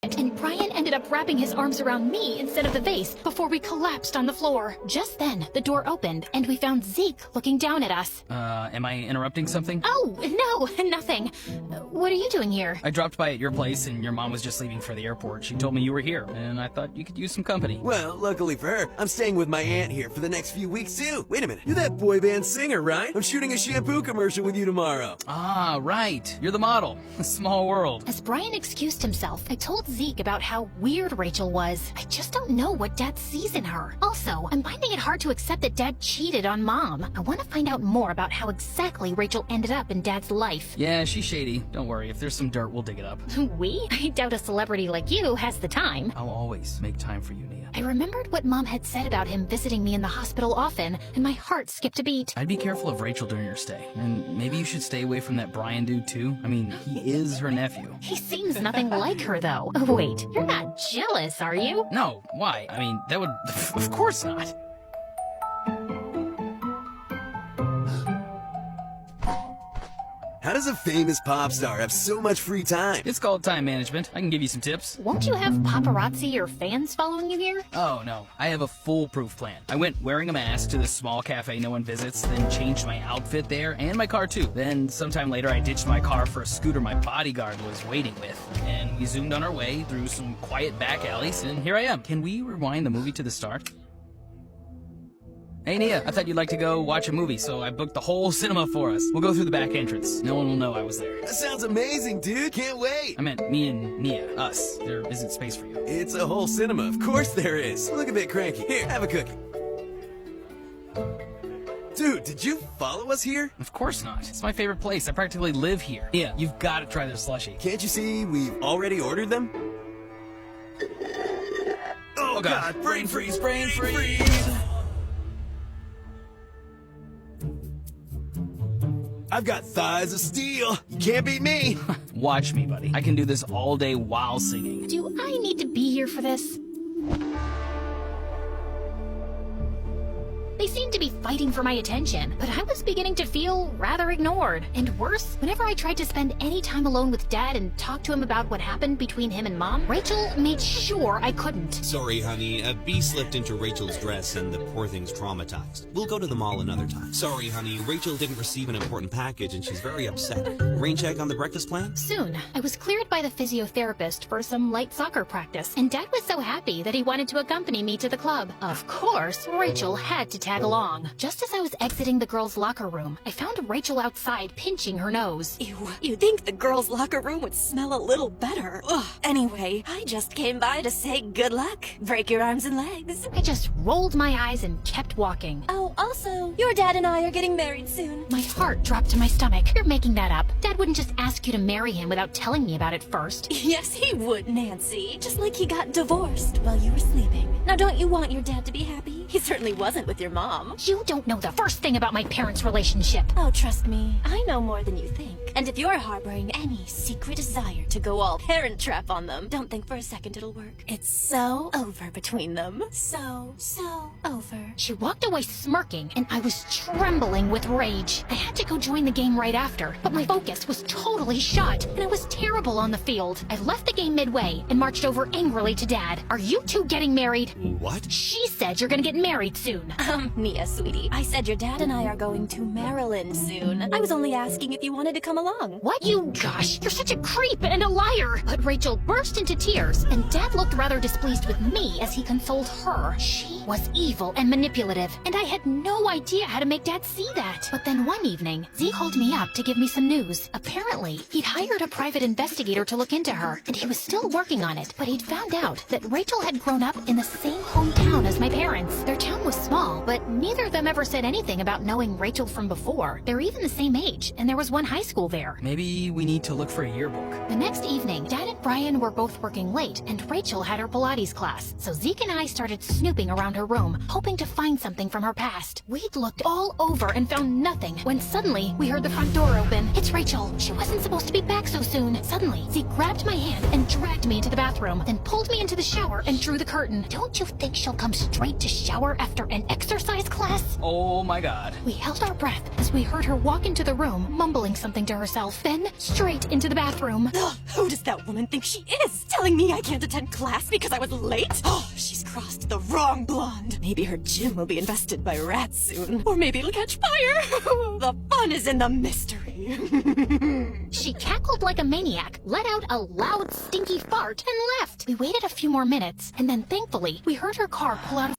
and Brian ended up wrapping his arms around me instead of the vase before we collapsed on the floor. Just then, the door opened, and we found Zeke looking down at us. Am I interrupting something? Oh, no, nothing. What are you doing here? I dropped by at your place, and your mom was just leaving for the airport. She told me you were here, and I thought you could use some company. Well, luckily for her, I'm staying with my aunt here for the next few weeks, too. Wait a minute, you're that boy band singer, right? I'm shooting a shampoo commercial with you tomorrow. Ah, right. You're the model. A small world. As Brian excused himself, I told Zeke about how weird Rachel was. I just don't know what Dad sees in her. Also, I'm finding it hard to accept that Dad cheated on Mom. I want to find out more about how exactly Rachel ended up in Dad's life. Yeah, she's shady. Don't worry. If there's some dirt, we'll dig it up. We? I doubt a celebrity like you has the time. I'll always make time for you, Nia. I remembered what Mom had said about him visiting me in the hospital often, and my heart skipped a beat. I'd be careful of Rachel during your stay. And maybe you should stay away from that Brian dude, too. I mean, he is her nephew. He seems nothing like her, though. Wait, you're not jealous, are you? No, why? I mean, that would... Of course not. How does a famous pop star have so much free time? It's called time management. I can give you some tips. Won't you have paparazzi or fans following you here? Oh, no. I have a foolproof plan. I went wearing a mask to this small cafe no one visits, then changed my outfit there, and my car too. Then, sometime later, I ditched my car for a scooter my bodyguard was waiting with. And we zoomed on our way through some quiet back alleys, and here I am. Can we rewind the movie to the start? Hey, Nia, I thought you'd like to go watch a movie, so I booked the whole cinema for us. We'll go through the back entrance. No one will know I was there. That sounds amazing, dude. Can't wait. I meant me and Nia, us. There isn't space for you. It's a whole cinema. Of course there is. Look a bit cranky. Here, have a cookie. Dude, did you follow us here? Of course not. It's my favorite place. I practically live here. Nia, you've got to try their slushie. Can't you see we've already ordered them? Oh, God. Brain freeze, brain freeze. I've got thighs of steel. You can't beat me. Watch me, buddy. I can do this all day while singing. Do I need to be here for this? They seemed to be fighting for my attention, but I was beginning to feel rather ignored. And worse, whenever I tried to spend any time alone with Dad and talk to him about what happened between him and Mom, Rachel made sure I couldn't. Sorry, honey. A bee slipped into Rachel's dress and the poor thing's traumatized. We'll go to the mall another time. Sorry, honey. Rachel didn't receive an important package and she's very upset. Rain check on the breakfast plan? Soon, I was cleared by the physiotherapist for some light soccer practice, and Dad was so happy that he wanted to accompany me to the club. Of course, Rachel had to tag along. Just as I was exiting the girls' locker room, I found Rachel outside pinching her nose. Ew, you'd think the girls' locker room would smell a little better. Ugh. Anyway, I just came by to say good luck. Break your arms and legs. I just rolled my eyes and kept walking. Oh, also, your dad and I are getting married soon. My heart dropped to my stomach. You're making that up. Dad wouldn't just ask you to marry him without telling me about it first. Yes, he would, Nancy. Just like he got divorced while you were sleeping. Now, don't you want your dad to be happy? He certainly wasn't with your mom. You don't know the first thing about my parents' relationship. Oh, trust me, I know more than you think. And if you're harboring any secret desire to go all parent trap on them, don't think for a second it'll work. It's so over between them. So over. She walked away smirking, and I was trembling with rage. I had to go join the game right after, but my focus was totally shot, and I was terrible on the field. I left the game midway and marched over angrily to Dad. Are you two getting married? What? She said you're gonna get married soon. Nia, sweetie, I said your dad and I are going to Maryland soon. I was only asking if you wanted to come along. What? Gosh, you're such a creep and a liar. But Rachel burst into tears, and Dad looked rather displeased with me as he consoled her. She was evil and manipulative, and I had no idea how to make Dad see that. But then one evening, Zeke called me up to give me some news. Apparently, he'd hired a private investigator to look into her, and he was still working on it, but he'd found out that Rachel had grown up in the same hometown as my parents. Their town was small, but neither of them ever said anything about knowing Rachel from before. They're even the same age, and there was one high school there. Maybe we need to look for a yearbook. The next evening, Dad and Brian were both working late, and Rachel had her Pilates class, so Zeke and I started snooping around her her room, hoping to find something from her past. We'd looked all over and found nothing when suddenly we heard the front door open. It's Rachel. She wasn't supposed to be back so soon. Suddenly, Z grabbed my hand and dragged me into the bathroom, then pulled me into the shower and drew the curtain. Don't you think she'll come straight to shower after an exercise class? Oh my god. We held our breath as we heard her walk into the room, mumbling something to herself, then straight into the bathroom. Ugh, who does that woman think she is? Telling me I can't attend class because I was late? Oh, she's crossed the wrong blonde. Maybe her gym will be infested by rats soon. Or maybe it'll catch fire. The fun is in the mystery. She cackled like a maniac, let out a loud, stinky fart, and left. We waited a few more minutes, and then thankfully, we heard her car pull out of